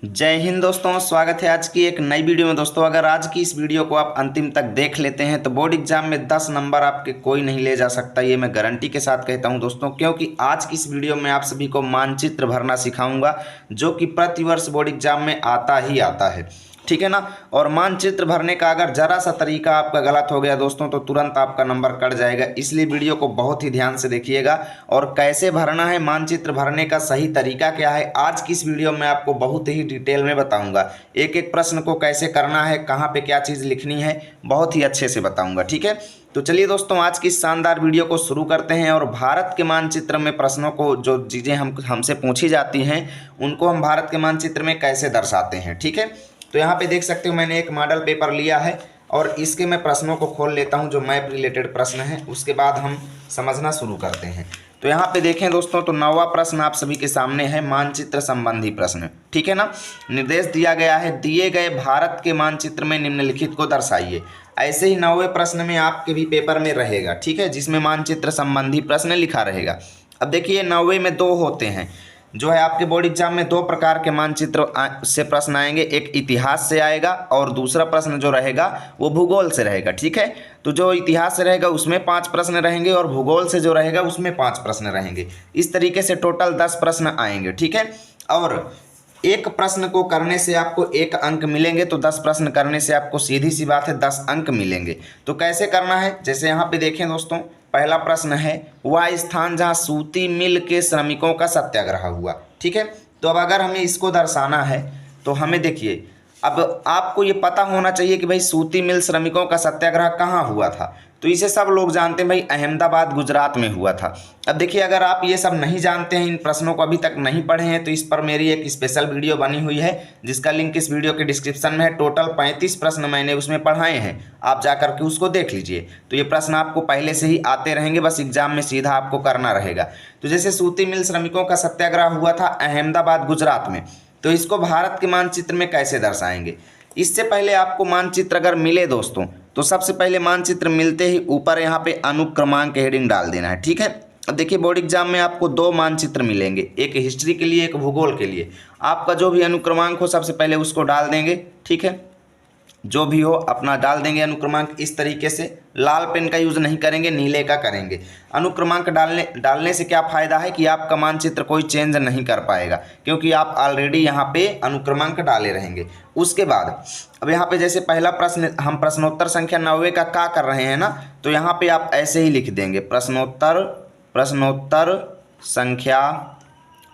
जय हिंद दोस्तों, स्वागत है आज की एक नई वीडियो में। दोस्तों अगर आज की इस वीडियो को आप अंतिम तक देख लेते हैं तो बोर्ड एग्जाम में 10 नंबर आपके कोई नहीं ले जा सकता, ये मैं गारंटी के साथ कहता हूं दोस्तों। क्योंकि आज की इस वीडियो में आप सभी को मानचित्र भरना सिखाऊंगा जो कि प्रतिवर्ष बोर्ड एग्जाम में आता ही आता है, ठीक है ना। और मानचित्र भरने का अगर जरा सा तरीका आपका गलत हो गया दोस्तों तो तुरंत आपका नंबर कट जाएगा, इसलिए वीडियो को बहुत ही ध्यान से देखिएगा। और कैसे भरना है, मानचित्र भरने का सही तरीका क्या है, आज की इस वीडियो में आपको बहुत ही डिटेल में बताऊंगा। एक एक प्रश्न को कैसे करना है, कहाँ पे क्या चीज़ लिखनी है, बहुत ही अच्छे से बताऊंगा, ठीक है। तो चलिए दोस्तों आज की शानदार वीडियो को शुरू करते हैं। और भारत के मानचित्र में प्रश्नों को जो चीज़ें हमसे पूछी जाती हैं उनको हम भारत के मानचित्र में कैसे दर्शाते हैं, ठीक है। तो यहाँ पे देख सकते हो मैंने एक मॉडल पेपर लिया है और इसके मैं प्रश्नों को खोल लेता हूँ जो मैप रिलेटेड प्रश्न है, उसके बाद हम समझना शुरू करते हैं। तो यहाँ पे देखें दोस्तों, तो 9वां प्रश्न आप सभी के सामने है, मानचित्र संबंधी प्रश्न, ठीक है ना। निर्देश दिया गया है, दिए गए भारत के मानचित्र में निम्नलिखित को दर्शाइए। ऐसे ही 9वें प्रश्न में आपके भी पेपर में रहेगा, ठीक है, जिसमें मानचित्र संबंधी प्रश्न लिखा रहेगा। अब देखिए 9वें में 2 होते हैं, जो है आपके बोर्ड एग्जाम में 2 प्रकार के मानचित्र से प्रश्न आएंगे, एक इतिहास से आएगा और दूसरा प्रश्न जो रहेगा वो भूगोल से रहेगा, ठीक है। तो जो इतिहास से रहेगा उसमें 5 प्रश्न रहेंगे और भूगोल से जो रहेगा उसमें 5 प्रश्न रहेंगे। इस तरीके से टोटल 10 प्रश्न आएंगे, ठीक है। और एक प्रश्न को करने से आपको 1 अंक मिलेंगे, तो 10 प्रश्न करने से आपको सीधी सी बात है 10 अंक मिलेंगे। तो कैसे करना है, जैसे यहाँ पे देखें दोस्तों, पहला प्रश्न है वह स्थान जहाँ सूती मिल के श्रमिकों का सत्याग्रह हुआ, ठीक है। तो अब अगर हमें इसको दर्शाना है तो हमें देखिए, अब आपको ये पता होना चाहिए कि भाई सूती मिल श्रमिकों का सत्याग्रह कहाँ हुआ था। तो इसे सब लोग जानते हैं भाई, अहमदाबाद गुजरात में हुआ था। अब देखिए अगर आप ये सब नहीं जानते हैं, इन प्रश्नों को अभी तक नहीं पढ़े हैं, तो इस पर मेरी एक स्पेशल वीडियो बनी हुई है जिसका लिंक इस वीडियो के डिस्क्रिप्शन में है। टोटल 35 प्रश्न मैंने उसमें पढ़ाए हैं, आप जा करके उसको देख लीजिए। तो ये प्रश्न आपको पहले से ही आते रहेंगे, बस एग्जाम में सीधा आपको करना रहेगा। तो जैसे सूती मिल श्रमिकों का सत्याग्रह हुआ था अहमदाबाद गुजरात में, तो इसको भारत के मानचित्र में कैसे दर्शाएंगे। इससे पहले आपको मानचित्र अगर मिले दोस्तों, तो सबसे पहले मानचित्र मिलते ही ऊपर यहाँ पे अनुक्रमांक हेडिंग डाल देना है, ठीक है। अब देखिए बोर्ड एग्जाम में आपको 2 मानचित्र मिलेंगे, एक हिस्ट्री के लिए एक भूगोल के लिए। आपका जो भी अनुक्रमांक हो सबसे पहले उसको डाल देंगे, ठीक है, जो भी हो अपना डाल देंगे अनुक्रमांक। इस तरीके से लाल पेन का यूज़ नहीं करेंगे, नीले का करेंगे। अनुक्रमांक डालने से क्या फ़ायदा है कि आपका मानचित्र कोई चेंज नहीं कर पाएगा, क्योंकि आप ऑलरेडी यहाँ पे अनुक्रमांक डाले रहेंगे। उसके बाद अब यहाँ पे जैसे पहला प्रश्न, हम प्रश्नोत्तर संख्या 90 का कर रहे हैं ना, तो यहाँ पे आप ऐसे ही लिख देंगे प्रश्नोत्तर संख्या,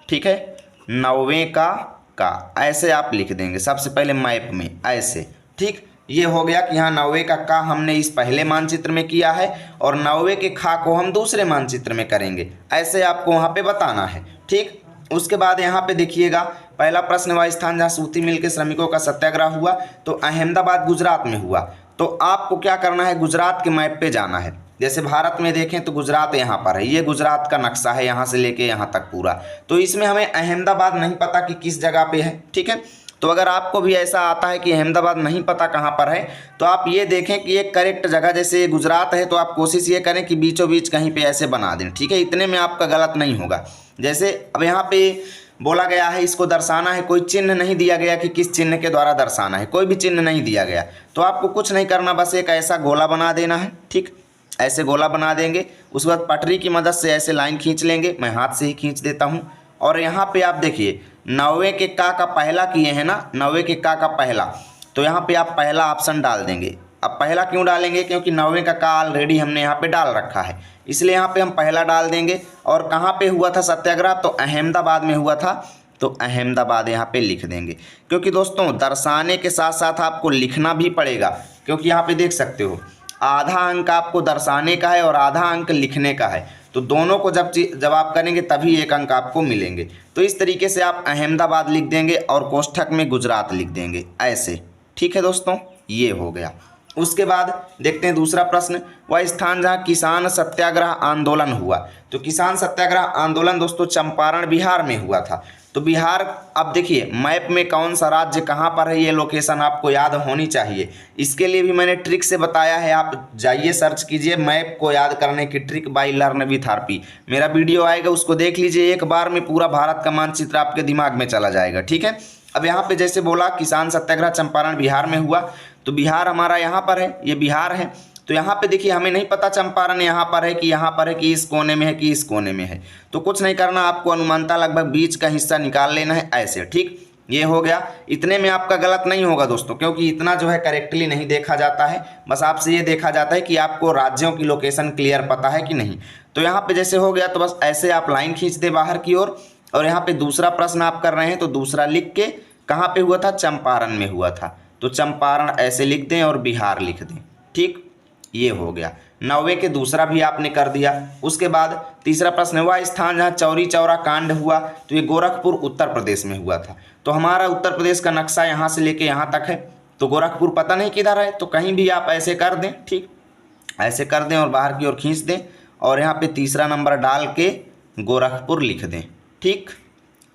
ठीक है, 90 का ऐसे आप लिख देंगे सबसे पहले मैप में ऐसे, ठीक। ये हो गया कि यहाँ 90 का हमने इस पहले मानचित्र में किया है और 90 के को हम दूसरे मानचित्र में करेंगे, ऐसे आपको वहाँ पे बताना है, ठीक। उसके बाद यहाँ पे देखिएगा पहला प्रश्न, वह स्थान जहाँ सूती मिल के श्रमिकों का सत्याग्रह हुआ, तो अहमदाबाद गुजरात में हुआ। तो आपको क्या करना है, गुजरात के मैप पे जाना है। जैसे भारत में देखें तो गुजरात यहाँ पर है, ये गुजरात का नक्शा है यहाँ से लेके यहाँ तक पूरा। तो इसमें हमें अहमदाबाद नहीं पता कि किस जगह पे है, ठीक है। तो अगर आपको भी ऐसा आता है कि अहमदाबाद नहीं पता कहाँ पर है, तो आप ये देखें कि एक करेक्ट जगह, जैसे गुजरात है तो आप कोशिश ये करें कि बीचों बीच कहीं पे ऐसे बना दें, ठीक है। इतने में आपका गलत नहीं होगा। जैसे अब यहाँ पे बोला गया है इसको दर्शाना है, कोई चिन्ह नहीं दिया गया कि किस चिन्ह के द्वारा दर्शाना है, कोई भी चिन्ह नहीं दिया गया, तो आपको कुछ नहीं करना, बस एक ऐसा गोला बना देना है, ठीक। ऐसे गोला बना देंगे, उसके बाद पटरी की मदद से ऐसे लाइन खींच लेंगे, मैं हाथ से ही खींच देता हूँ। और यहाँ पे आप देखिए 90 के का पहला किए हैं ना, 90 के का पहला, तो यहाँ पे आप पहला ऑप्शन डाल देंगे। अब पहला क्यों डालेंगे, क्योंकि 90 का ऑलरेडी हमने यहाँ पे डाल रखा है, इसलिए यहाँ पे हम पहला डाल देंगे। और कहाँ पे हुआ था सत्याग्रह, तो अहमदाबाद में हुआ था, तो अहमदाबाद यहाँ पे लिख देंगे। क्योंकि दोस्तों दर्शाने के साथ साथ आपको लिखना भी पड़ेगा, क्योंकि यहाँ पे देख सकते हो आधा अंक आपको दर्शाने का है और आधा अंक लिखने का है, तो दोनों को जब आप करेंगे तभी 1 अंक आपको मिलेंगे। तो इस तरीके से आप अहमदाबाद लिख देंगे और कोष्ठक में गुजरात लिख देंगे ऐसे, ठीक है दोस्तों, ये हो गया। उसके बाद देखते हैं दूसरा प्रश्न, वह स्थान जहाँ किसान सत्याग्रह आंदोलन हुआ। तो किसान सत्याग्रह आंदोलन दोस्तों चंपारण बिहार में हुआ था। तो बिहार, अब देखिए मैप में कौन सा राज्य कहाँ पर है, ये लोकेशन आपको याद होनी चाहिए। इसके लिए भी मैंने ट्रिक से बताया है, आप जाइए सर्च कीजिए मैप को याद करने की trick bye learn with RP, मेरा वीडियो आएगा उसको देख लीजिए, एक बार में पूरा भारत का मानचित्र आपके दिमाग में चला जाएगा, ठीक है। अब यहाँ पे जैसे बोला किसान सत्याग्रह चंपारण बिहार में हुआ, तो बिहार हमारा यहाँ पर है, ये बिहार है। तो यहाँ पे देखिए हमें नहीं पता चंपारण यहाँ पर है कि यहाँ पर है कि इस कोने में है कि इस कोने में है, तो कुछ नहीं करना, आपको अनुमानता लगभग बीच का हिस्सा निकाल लेना है ऐसे, ठीक। ये हो गया। इतने में आपका गलत नहीं होगा दोस्तों, क्योंकि इतना जो है करेक्टली नहीं देखा जाता है, बस आपसे ये देखा जाता है कि आपको राज्यों की लोकेशन क्लियर पता है कि नहीं। तो यहाँ पे जैसे हो गया, तो बस ऐसे आप लाइन खींच दे बाहर की ओर, और यहाँ पे दूसरा प्रश्न आप कर रहे हैं तो दूसरा लिख के कहाँ पे हुआ था, चंपारण में हुआ था, तो चंपारण ऐसे लिख दें और बिहार लिख दें, ठीक। ये हो गया। 90 के दूसरा भी आपने कर दिया। उसके बाद तीसरा प्रश्न, वह स्थान जहाँ चौरी चौरा कांड हुआ, तो ये गोरखपुर उत्तर प्रदेश में हुआ था। तो हमारा उत्तर प्रदेश का नक्शा यहाँ से लेके यहाँ तक है, तो गोरखपुर पता नहीं किधर है, तो कहीं भी आप ऐसे कर दें, ठीक, ऐसे कर दें और बाहर की ओर खींच दें, और यहाँ पे तीसरा नंबर डाल के गोरखपुर लिख दें, ठीक।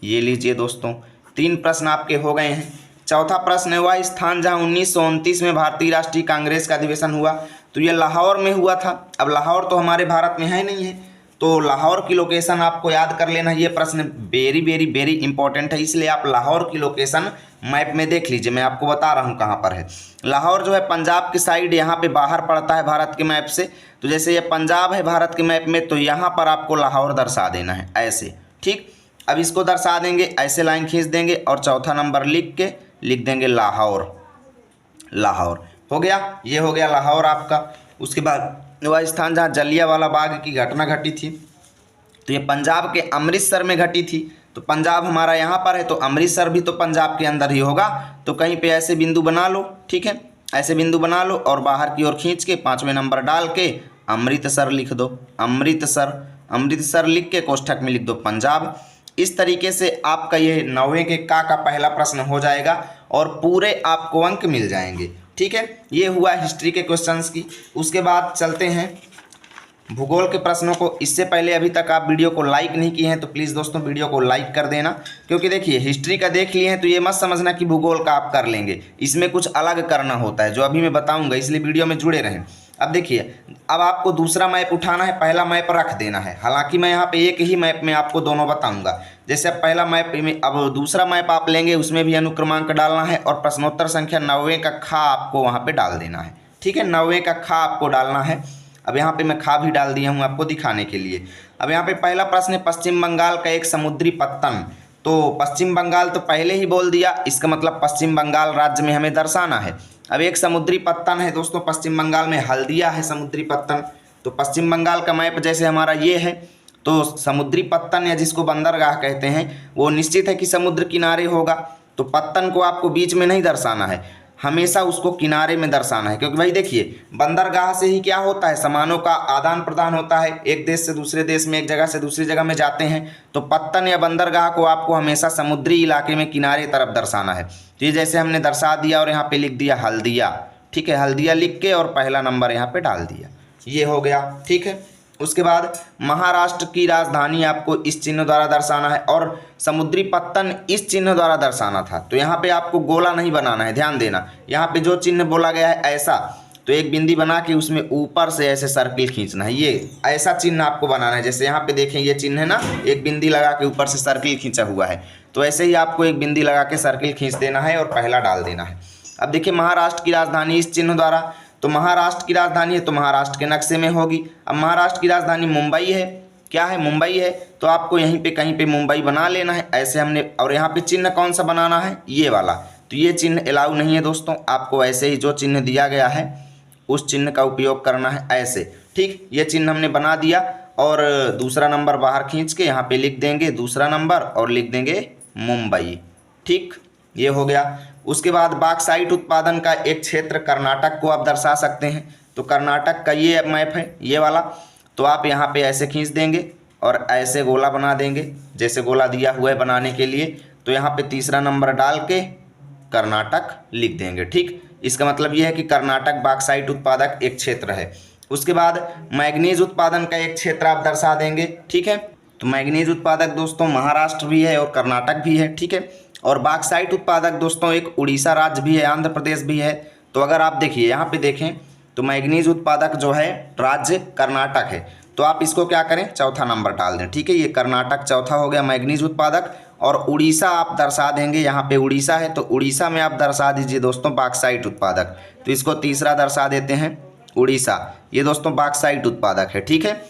ये लीजिए दोस्तों, 3 प्रश्न आपके हो गए हैं। चौथा प्रश्न है, वह स्थान जहाँ 1929 में भारतीय राष्ट्रीय कांग्रेस का अधिवेशन हुआ, तो ये लाहौर में हुआ था। अब लाहौर तो हमारे भारत में है नहीं है, तो लाहौर की लोकेशन आपको याद कर लेना। ये प्रश्न वेरी वेरी वेरी इंपॉर्टेंट है, इसलिए आप लाहौर की लोकेशन मैप में देख लीजिए, मैं आपको बता रहा हूँ कहाँ पर है। लाहौर जो है पंजाब की साइड यहाँ पे बाहर पड़ता है भारत के मैप से, तो जैसे ये पंजाब है भारत के मैप में, तो यहाँ पर आपको लाहौर दर्शा देना है ऐसे, ठीक। अब इसको दर्शा देंगे, ऐसे लाइन खींच देंगे और चौथा नंबर लिख के लिख देंगे लाहौर। लाहौर हो गया, ये हो गया लाहौर आपका। उसके बाद वह स्थान जहाँ जलियांवाला बाग की घटना घटी थी, तो ये पंजाब के अमृतसर में घटी थी। तो पंजाब हमारा यहाँ पर है, तो अमृतसर भी तो पंजाब के अंदर ही होगा, तो कहीं पे ऐसे बिंदु बना लो, ठीक है, ऐसे बिंदु बना लो और बाहर की ओर खींच के 5वें नंबर डाल के अमृतसर लिख दो। अमृतसर, अमृतसर लिख के कोष्ठक में लिख दो पंजाब। इस तरीके से आपका ये 90 के का पहला प्रश्न हो जाएगा और पूरे आपको अंक मिल जाएंगे, ठीक है। ये हुआ हिस्ट्री के क्वेश्चंस की। उसके बाद चलते हैं भूगोल के प्रश्नों को। इससे पहले अभी तक आप वीडियो को लाइक नहीं किए हैं तो प्लीज़ दोस्तों वीडियो को लाइक कर देना, क्योंकि देखिए हिस्ट्री का देख लिए हैं तो ये मत समझना कि भूगोल का आप कर लेंगे, इसमें कुछ अलग करना होता है जो अभी मैं बताऊंगा, इसलिए वीडियो में जुड़े रहें। अब देखिए, अब आपको दूसरा मैप उठाना है, पहला मैप रख देना है। हालांकि मैं यहाँ पे एक ही मैप में आपको दोनों बताऊंगा। जैसे अब पहला मैप में, अब दूसरा मैप आप लेंगे, उसमें भी अनुक्रमांक डालना है और प्रश्नोत्तर संख्या 90 का खा आपको वहाँ पे डाल देना है, ठीक है। 90 का खा आपको डालना है। अब यहाँ पे मैं खा भी डाल दिया हूँ आपको दिखाने के लिए। अब यहाँ पे पहला प्रश्न है, पश्चिम बंगाल का एक समुद्री पत्तन। तो पश्चिम बंगाल तो पहले ही बोल दिया, इसका मतलब पश्चिम बंगाल राज्य में हमें दर्शाना है। अब एक समुद्री पत्तन है दोस्तों पश्चिम बंगाल में, हल्दिया है समुद्री पत्तन। तो पश्चिम बंगाल का मैप जैसे हमारा ये है, तो समुद्री पत्तन या जिसको बंदरगाह कहते हैं वो निश्चित है कि समुद्र किनारे होगा। तो पत्तन को आपको बीच में नहीं दर्शाना है, हमेशा उसको किनारे में दर्शाना है, क्योंकि भाई देखिए बंदरगाह से ही क्या होता है, सामानों का आदान प्रदान होता है, एक देश से दूसरे देश में, एक जगह से दूसरी जगह में जाते हैं। तो पत्तन या बंदरगाह को आपको हमेशा समुद्री इलाके में किनारे तरफ दर्शाना है। तो ये जैसे हमने दर्शा दिया और यहाँ पे लिख दिया हल्दिया, ठीक है, हल्दिया लिख के और पहला नंबर यहाँ पे डाल दिया, ये हो गया, ठीक है। उसके बाद महाराष्ट्र की राजधानी आपको इस चिन्ह द्वारा दर्शाना है और समुद्री पत्तन इस चिन्ह द्वारा दर्शाना था। तो यहाँ पे आपको गोला नहीं बनाना है, ध्यान देना, यहाँ पे जो चिन्ह बोला गया है ऐसा, तो एक बिंदी बना के उसमें ऊपर से ऐसे सर्किल खींचना है, ये ऐसा चिन्ह आपको बनाना है। जैसे यहाँ पे देखें ये चिन्ह है ना, एक बिंदी लगा के ऊपर से सर्किल खींचा हुआ है, तो ऐसे ही आपको एक बिंदी लगा के सर्किल खींच देना है और पहला डाल देना है। अब देखिए महाराष्ट्र की राजधानी इस चिन्ह द्वारा, तो महाराष्ट्र की राजधानी है तो महाराष्ट्र के नक्शे में होगी। अब महाराष्ट्र की राजधानी मुंबई है, क्या है, मुंबई है, तो आपको यहीं पे कहीं पे मुंबई बना लेना है ऐसे हमने। और यहाँ पे चिन्ह कौन सा बनाना है, ये वाला, तो ये चिन्ह अलाउ नहीं है दोस्तों, आपको ऐसे ही जो चिन्ह दिया गया है उस चिन्ह का उपयोग करना है ऐसे, ठीक। ये चिन्ह हमने बना दिया और दूसरा नंबर बाहर खींच के यहाँ पे लिख देंगे दूसरा नंबर और लिख देंगे मुंबई, ठीक, ये हो गया। उसके बाद बॉक्साइट उत्पादन का एक क्षेत्र कर्नाटक को आप दर्शा सकते हैं, तो कर्नाटक का ये मैप है ये वाला, तो आप यहाँ पे ऐसे खींच देंगे और ऐसे गोला बना देंगे जैसे गोला दिया हुआ है बनाने के लिए। तो यहाँ पे तीसरा नंबर डाल के कर्नाटक लिख देंगे, ठीक। इसका मतलब ये है कि कर्नाटक बॉक्साइट उत्पादक एक क्षेत्र है। उसके बाद मैग्नीज उत्पादन का एक क्षेत्र आप दर्शा देंगे, ठीक है। तो मैग्नीज उत्पादक दोस्तों महाराष्ट्र भी है और कर्नाटक भी है, ठीक है। और बॉक्साइट उत्पादक दोस्तों एक उड़ीसा राज्य भी है, आंध्र प्रदेश भी है। तो अगर आप देखिए यहाँ पे देखें तो मैग्नीज उत्पादक जो है राज्य कर्नाटक है, तो आप इसको क्या करें, चौथा नंबर डाल दें, ठीक है। ये कर्नाटक चौथा हो गया मैग्नीज उत्पादक और उड़ीसा आप दर्शा देंगे, यहाँ पे उड़ीसा है तो उड़ीसा में आप दर्शा दीजिए दोस्तों बॉक्साइट उत्पादक। तो इसको तीसरा दर्शा देते हैं उड़ीसा, ये दोस्तों बॉक्साइट उत्पादक है। ठीक है,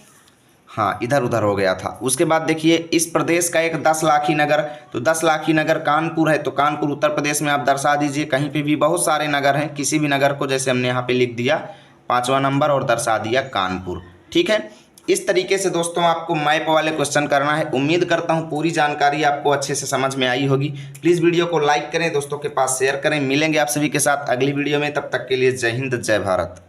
हाँ इधर उधर हो गया था। उसके बाद देखिए इस प्रदेश का एक 10 लाखी नगर, तो 10 लाखी नगर कानपुर है, तो कानपुर उत्तर प्रदेश में आप दर्शा दीजिए। कहीं पे भी बहुत सारे नगर हैं, किसी भी नगर को जैसे हमने यहाँ पे लिख दिया 5वां नंबर और दर्शा दिया कानपुर। ठीक है, इस तरीके से दोस्तों आपको मैप वाले क्वेश्चन करना है। उम्मीद करता हूँ पूरी जानकारी आपको अच्छे से समझ में आई होगी। प्लीज़ वीडियो को लाइक करें, दोस्तों के पास शेयर करें। मिलेंगे आप सभी के साथ अगली वीडियो में, तब तक के लिए जय हिंद जय भारत।